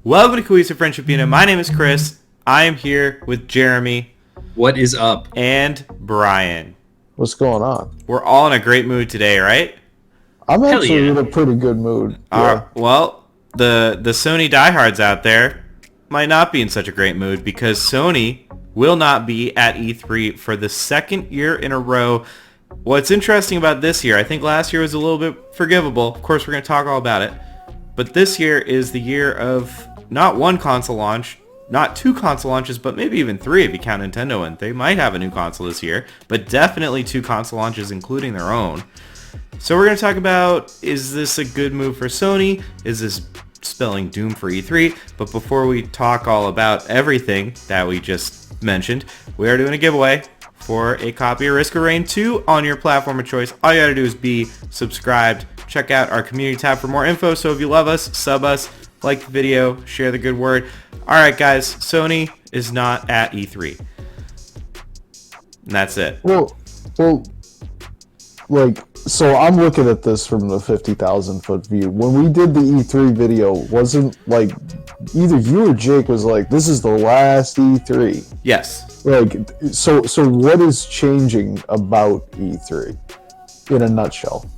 Welcome to Cohesive Friendship Unit. My name is Chris. I am here with Jeremy. What is up? And Brian. What's going on? We're all in a great mood today, right? I'm actually in a pretty good mood. Yeah. Well, the Sony diehards out there might not be in such a great mood because Sony will not be at E3 for the second year in a row. What's interesting about this year, I think last year was a little bit forgivable. Of course, we're going to talk all about it. But this year is the year of not one console launch, not two console launches, but maybe even three if you count Nintendo in. They might have a new console this year, but definitely two console launches, including their own. So we're going to talk about, is this a good move for Sony? Is this spelling doom for E3? But before we talk all about everything that we just mentioned, we are doing a giveaway for a copy of Risk of Rain 2 on your platform of choice. All you got to do is be subscribed. Check out our community tab for more info. So if you love us, sub us, like the video, share the good word. All right, guys, Sony is not at E3. And that's it. Well, so I'm looking at this from the 50,000 foot view. When we did the E3 video, wasn't like either you or Jake was like, "This is the last E3." Yes. Like, so what is changing about E3 in a nutshell?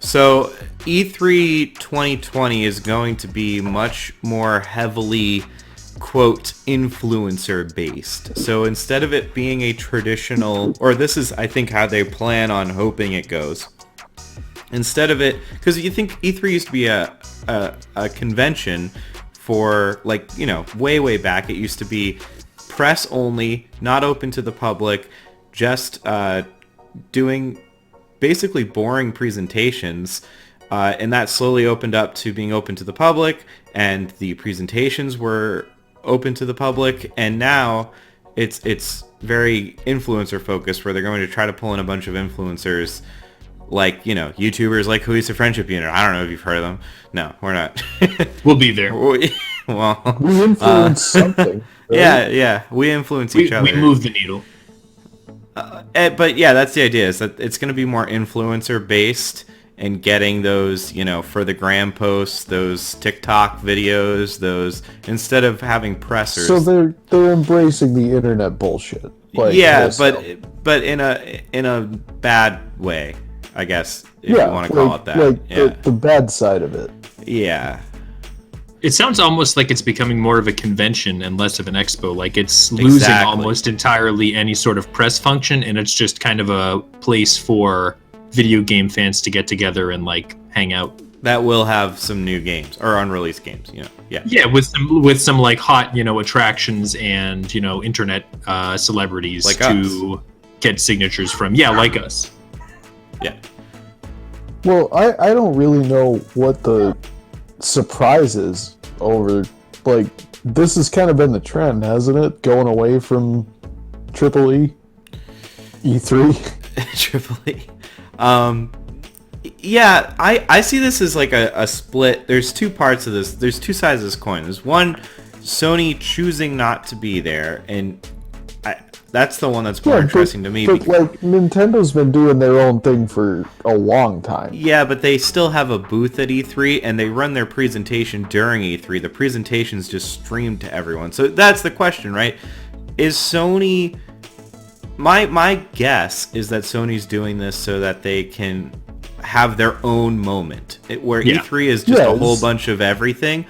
So E3 2020 is going to be much more heavily, quote, influencer based. So instead of it being a traditional, or this is, I think, how they plan on hoping it goes. Instead of it, because you think E3 used to be a convention for, like, you know, way back. It used to be press only, not open to the public, just doing basically boring presentations, and that slowly opened up to being open to the public, and the presentations were open to the public, and now it's very influencer focused, where they're going to try to pull in a bunch of influencers, like, you know, YouTubers like Cohesive Friendship Unit. I don't know if you've heard of them. No, we're not. We'll be there. Well, we influence something. Right? Yeah, we influence each other. We move the needle. But yeah, that's the idea, is that it's going to be more influencer based and getting those, you know, for the gram posts, those TikTok videos, those, instead of having pressers. So they're embracing the internet bullshit. Like, yeah, but in a bad way, I guess, if you want to call it that. Like the bad side of it. Yeah. It sounds almost like it's becoming more of a convention and less of an expo. Like it's losing almost entirely any sort of press function, and it's just kind of a place for video game fans to get together and like hang out. That will have some new games or unreleased games, you know. Yeah. Yeah, with some like hot, you know, attractions and, you know, internet celebrities like to get signatures from. Yeah, like us. Yeah. Well, I don't really know what the surprises over, like, this has kind of been the trend, hasn't it? Going away from Triple E, E3. Triple E. Yeah, I see this as like a split. There's two parts of this. There's two sides of this coin. There's one, Sony choosing not to be there, and that's the one that's more interesting to me. But like, Nintendo's been doing their own thing for a long time. Yeah, but they still have a booth at E3, and they run their presentation during E3. The presentation's just streamed to everyone. So that's the question, right? Is Sony... My guess is that Sony's doing this so that they can have their own moment, where E3 is just a whole bunch of everything.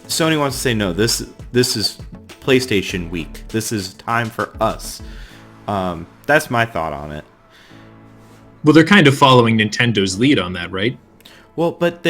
Sony wants to say, no, this is PlayStation week. This is time for us. That's my thought on it. Well, they're kind of following Nintendo's lead on that, right? Well, but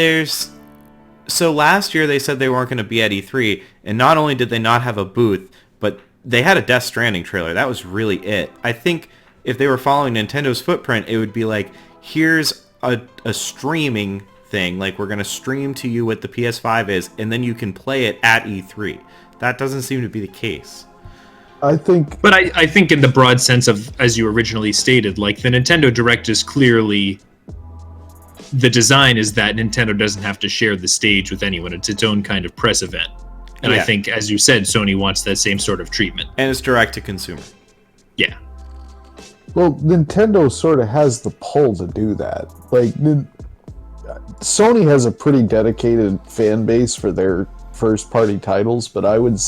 so last year they said they weren't going to be at E3, and not only did they not have a booth, but they had a Death Stranding trailer. That was really it. I think if they were following Nintendo's footprint, it would be like, here's a streaming thing, like we're going to stream to you what the PS5 is, and then you can play it at E3. That doesn't seem to be the case. I think in the broad sense of, as you originally stated, like the Nintendo Direct is clearly, the design is that Nintendo doesn't have to share the stage with anyone. It's its own kind of press event. And I think, as you said, Sony wants that same sort of treatment. And it's direct to consumer. Yeah. Well, Nintendo sort of has the pull to do that. Like, Sony has a pretty dedicated fan base for their first-party titles, but I would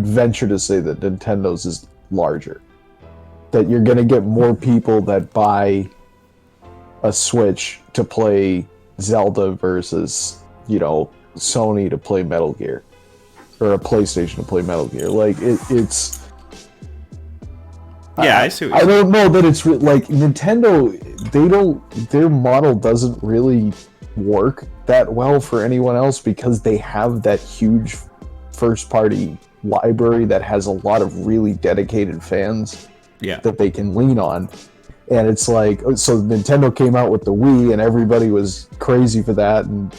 venture to say that Nintendo's is larger. That you're going to get more people that buy a Switch to play Zelda versus, Sony to play Metal Gear. Or a PlayStation to play Metal Gear. Like, it's... Yeah, I see what I you're don't know that it's... Like, Nintendo, their model doesn't really work that well for anyone else because they have that huge first-party library that has a lot of really dedicated fans that they can lean on. And it's like, so Nintendo came out with the Wii and everybody was crazy for that, and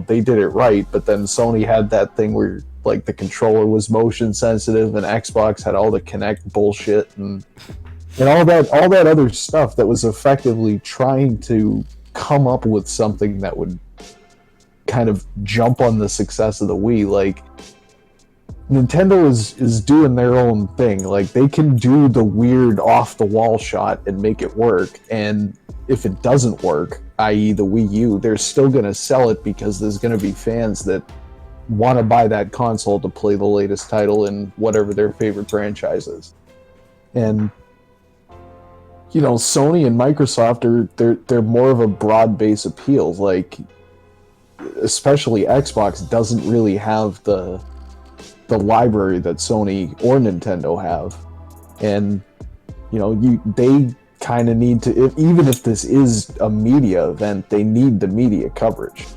they did it right, but then Sony had that thing where like the controller was motion sensitive and Xbox had all the Kinect bullshit and all that other stuff that was effectively trying to come up with something that would kind of jump on the success of the Wii. Like, Nintendo is doing their own thing. Like, they can do the weird off-the-wall shot and make it work, and if it doesn't work, i.e. the Wii U, they're still going to sell it because there's going to be fans that want to buy that console to play the latest title in whatever their favorite franchise is. And, Sony and Microsoft, they're more of a broad base appeal. Like, especially Xbox doesn't really have the library that Sony or Nintendo have, and they kind of need to, even if this is a media event, they need the media coverage.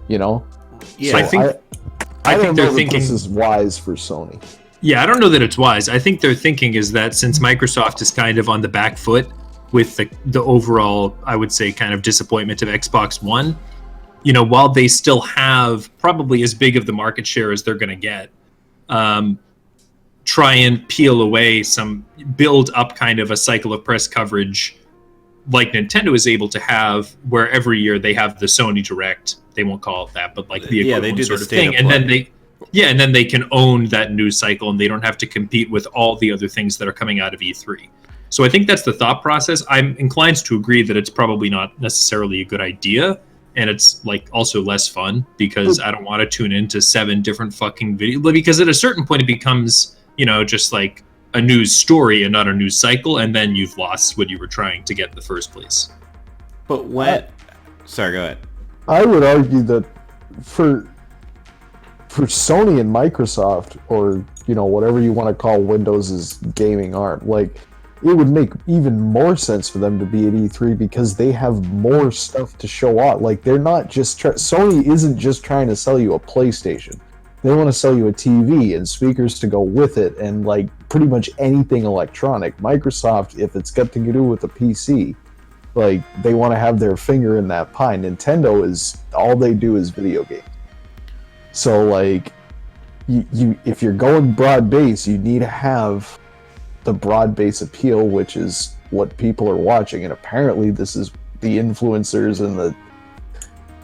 Yeah, so I think they're thinking this is wise for Sony. Yeah, I don't know that it's wise. I think their thinking is that since Microsoft is kind of on the back foot with the overall, I would say, kind of disappointment of Xbox One, while they still have probably as big of the market share as they're going to get, try and peel away build up kind of a cycle of press coverage like Nintendo is able to have, where every year they have the Sony Direct. They won't call it that, but like the equivalent they do sort the of thing. And then they can own that news cycle and they don't have to compete with all the other things that are coming out of E3. So I think that's the thought process. I'm inclined to agree that it's probably not necessarily a good idea. And it's like also less fun because I don't want to tune into 7 different fucking videos, because at a certain point it becomes, just like a news story and not a news cycle. And then you've lost what you were trying to get in the first place. But sorry, go ahead. I would argue that for Sony and Microsoft, or, whatever you want to call Windows' gaming arm, like, it would make even more sense for them to be at E3 because they have more stuff to show off. Like, they're not just... Sony isn't just trying to sell you a PlayStation. They want to sell you a TV and speakers to go with it and, like, pretty much anything electronic. Microsoft, if it's got to do with a PC, like, they want to have their finger in that pie. Nintendo is... all they do is video game. So, like, you if you're going broad base, you need to have the broad base appeal, which is what people are watching, and apparently this is the influencers and the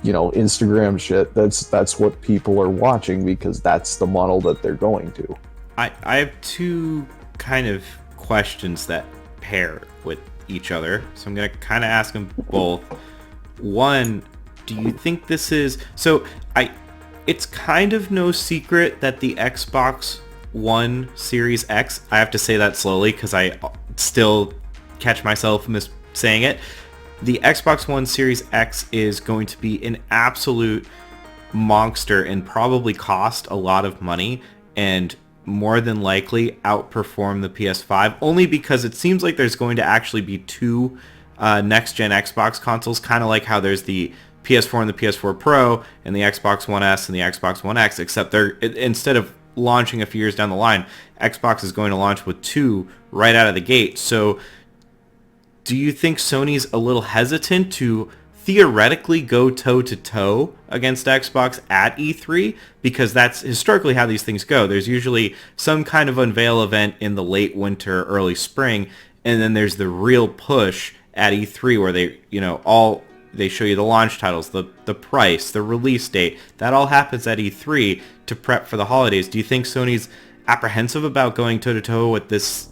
Instagram shit. That's what people are watching because that's the model that they're going to. I have 2 kind of questions that pair with each other, so I'm gonna kind of ask them both. One, do you think this is it's kind of no secret that the Xbox One Series X, I have to say that slowly because I still catch myself saying it. The Xbox One Series X is going to be an absolute monster and probably cost a lot of money and more than likely outperform the PS5, only because it seems like there's going to actually be 2 next-gen Xbox consoles, kind of like how there's the PS4 and the PS4 Pro and the Xbox One S and the Xbox One X, except instead of launching a few years down the line, Xbox is going to launch with 2 right out of the gate. So do you think Sony's a little hesitant to theoretically go toe-to-toe against Xbox at E3? Because that's historically how these things go. There's usually some kind of unveil event in the late winter, early spring, and then there's the real push at E3 where they show you the launch titles, the price, the release date. That all happens at E3 to prep for the holidays. Do you think Sony's apprehensive about going toe-to-toe with this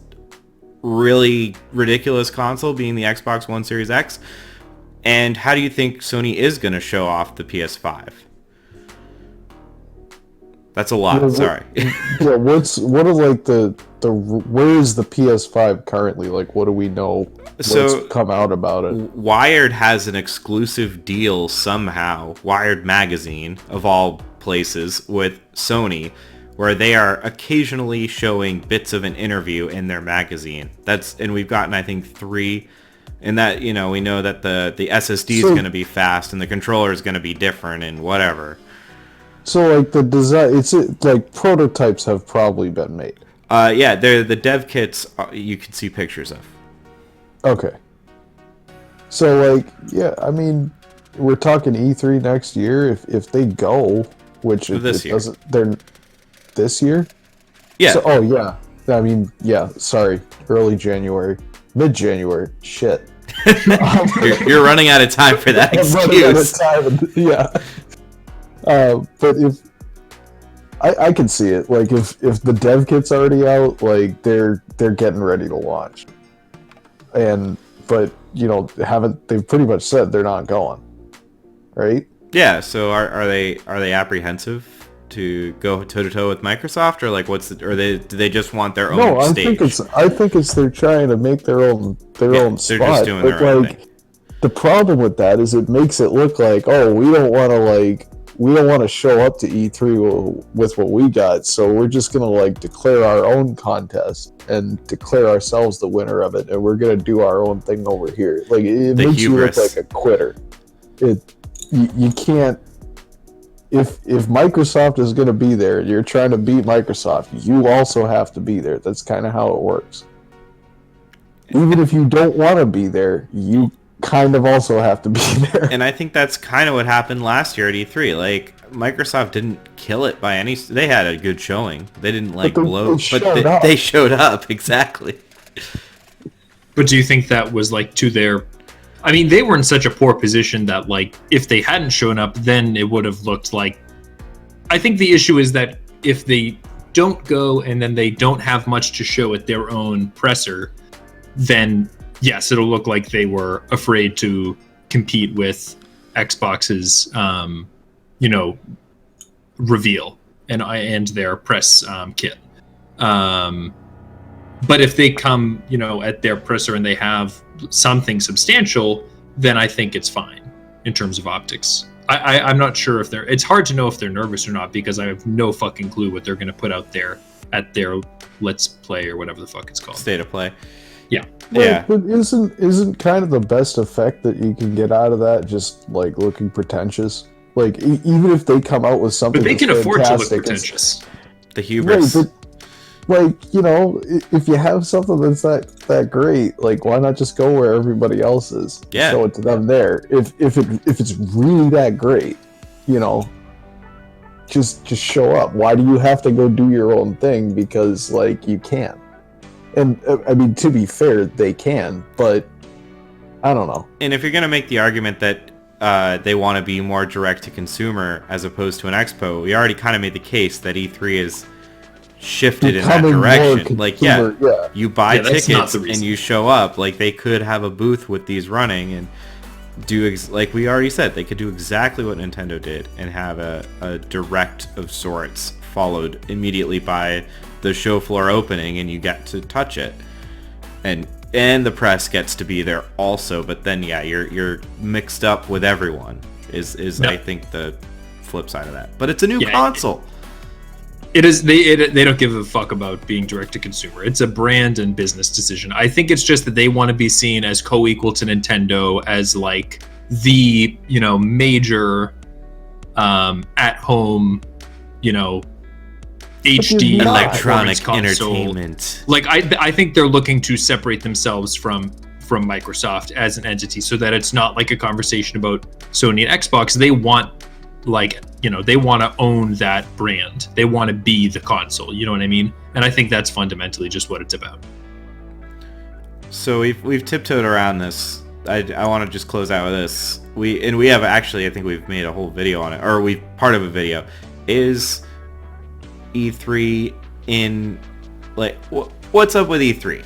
really ridiculous console being the Xbox One Series X? And how do you think Sony is going to show off the PS5? That's a lot. Sorry. Yeah, what are like the where is the PS5 currently? Like, what do we know? What's come out about it? Wired has an exclusive deal somehow, Wired magazine of all places, with Sony, where they are occasionally showing bits of an interview in their magazine. And we've gotten, I think, 3. And that, we know that the SSD is going to be fast and the controller is going to be different and whatever. So, like, the design, it's like prototypes have probably been made. Yeah, the dev kits you can see pictures of. Okay. So, like, yeah, I mean, we're talking E3 next year. If they go, which it doesn't, they're this year. Yeah. So, yeah. I mean, yeah. Sorry, early January, mid-January. Shit. You're running out of time for that excuse. Yeah. But if I can see it, like if the dev kit's already out, like they're getting ready to launch, but they've pretty much said they're not going, right? Yeah. So are they apprehensive to go toe to toe with Microsoft, or like do they just want their own stage? I think it's they're trying to make their own spot. They're just doing their own thing. The problem with that is it makes it look like, oh, we don't want to show up to E3 with what we got, so we're just going to declare our own contest and declare ourselves the winner of it, and we're going to do our own thing over here. Like, it makes you look like a quitter. You can't. If Microsoft is going to be there, you're trying to beat Microsoft, you also have to be there. That's kind of how it works. Even if you don't want to be there, you kind of also have to be there. And I think that's kind of what happened last year at E3. Like, Microsoft didn't kill it by any... They had a good showing. They didn't blow... But they showed up, exactly. But do you think that was to their... I mean, they were in such a poor position that if they hadn't shown up, then it would have looked like... I think the issue is that if they don't go and then they don't have much to show at their own presser, then... yes, it'll look like they were afraid to compete with Xbox's, reveal and their press kit. But if they come, at their presser and they have something substantial, then I think it's fine in terms of optics. I'm not sure if they're... It's hard to know if they're nervous or not because I have no fucking clue what they're going to put out there at their Let's Play or whatever the fuck it's called. State of Play. Yeah. Yeah. But isn't kind of the best effect that you can get out of that just looking pretentious? Even if they come out with something, but they can afford to look pretentious. The hubris. Right, but if you have something that's that great, why not just go where everybody else is? Yeah. Show it to them there. If it's really that great, just show up. Why do you have to go do your own thing? Because you can. And I mean, to be fair, they can, but I don't know. And if you're going to make the argument that they want to be more direct to consumer as opposed to an expo, we already kind of made the case that E3 is shifted in that direction. You buy tickets and you show up. They could have a booth with these running and do like we already said, they could do exactly what Nintendo did and have a direct of sorts followed immediately by the show floor opening, and you get to touch it, and the press gets to be there also. But then you're mixed up with everyone is I think the flip side of that. But it's a new console. It is. They don't give a fuck about being direct to consumer. It's a brand and business decision. I think it's just that they want to be seen as co-equal to Nintendo, as the major at home HD electronic entertainment. I think they're looking to separate themselves from Microsoft as an entity, so that it's not a conversation about Sony and Xbox. They want they want to own that brand. They want to be the console. You know what I mean? And I think that's fundamentally just what it's about. So we've tiptoed around this. I want to just close out with this. We have actually, I think we've made a whole video on it, or part of a video. Is E3 in what's up with E3?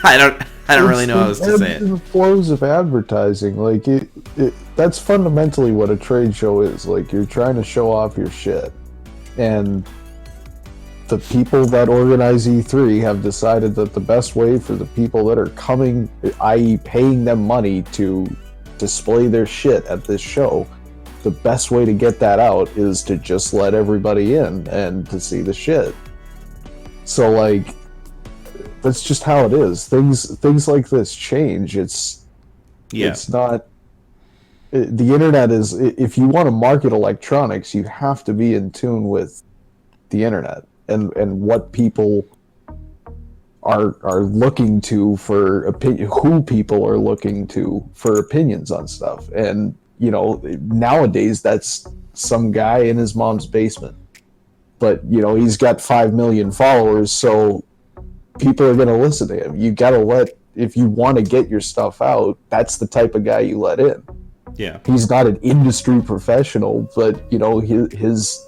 I don't really know how else to say it. The flows of advertising, that's fundamentally what a trade show is. You're trying to show off your shit, And the people that organize E3 have decided that the best way for the people that are coming, i.e. paying them money to display their shit at this show, the best way to get that out is to just let everybody in and to see the shit. So, like, that's just how it is. Things like this change. It's not... The internet is... If you want to market electronics, you have to be in tune with the internet. And what people are looking to for opinion, who people are looking to for opinions on stuff. And, you know, nowadays that's some guy in his mom's basement. But, you know, he's got 5 million followers, so people are going to listen to him. You got to let, if you want to get your stuff out, that's the type of guy you let in. Yeah. He's not an industry professional, but, you know, his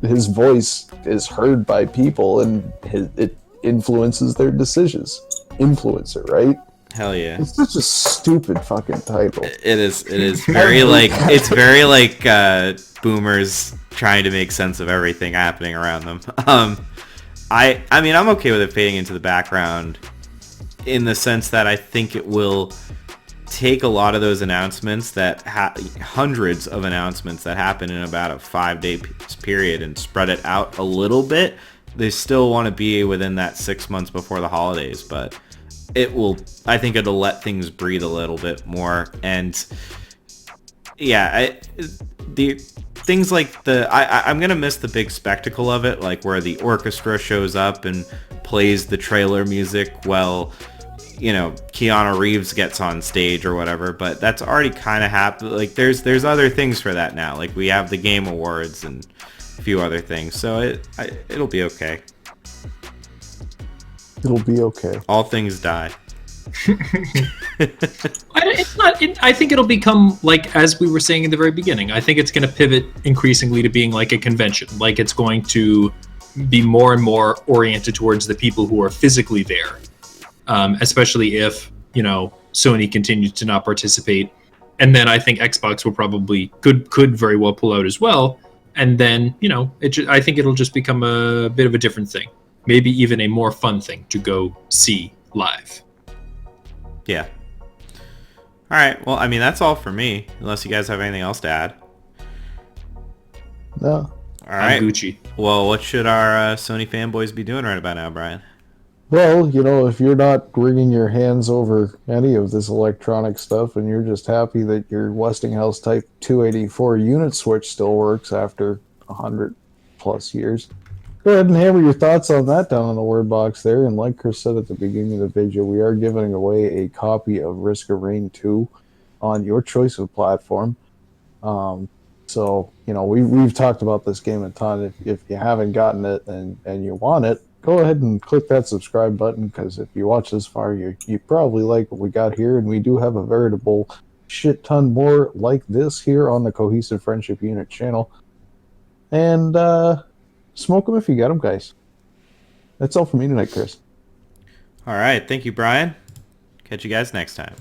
voice is heard by people, and it influences their decisions. Influencer, right? Hell yeah. It's such a stupid fucking title. It is very like, it's very like boomers trying to make sense of everything happening around them. I mean, I'm okay with it fading into the background in the sense that I think it will take a lot of those announcements that hundreds of announcements that happen in about a 5-day period and spread it out a little bit. They still want to be within that 6 months before the holidays, but I think it'll let things breathe a little bit more. And yeah, the things like I'm gonna miss the big spectacle of it, like where the orchestra shows up and plays the trailer music while, you know, Keanu Reeves gets on stage or whatever. But that's already kind of happened. Like there's other things for that now. Like we have the Game Awards and a few other things, so it'll be okay. It'll be okay. All things die. It's not. I think it'll become, like, as we were saying in the very beginning, I think it's going to pivot increasingly to being like a convention. Like, it's going to be more and more oriented towards the people who are physically there, especially if, you know, Sony continues to not participate. And then I think Xbox will probably could very well pull out as well. And then, you know, I think it'll just become a bit of a different thing. Maybe even a more fun thing to go see live. Yeah. All right. Well, I mean, that's all for me, unless you guys have anything else to add. No. All right. I'm Gucci. Well, what should our Sony fanboys be doing right about now, Brian? Well, you know, if you're not wringing your hands over any of this electronic stuff and you're just happy that your Westinghouse Type 284 unit switch still works after 100 plus years, go ahead and hammer your thoughts on that down in the word box there. And like Chris said at the beginning of the video, we are giving away a copy of Risk of Rain 2 on your choice of platform. So, you know, we've talked about this game a ton. If you haven't gotten it and you want it, go ahead and click that subscribe button, because if you watch this far, you probably like what we got here, and we do have a veritable shit ton more like this here on the Cohesive Friendship Unit channel. And smoke them if you got them, guys. That's all for me tonight, Chris. All right. Thank you, Brian. Catch you guys next time.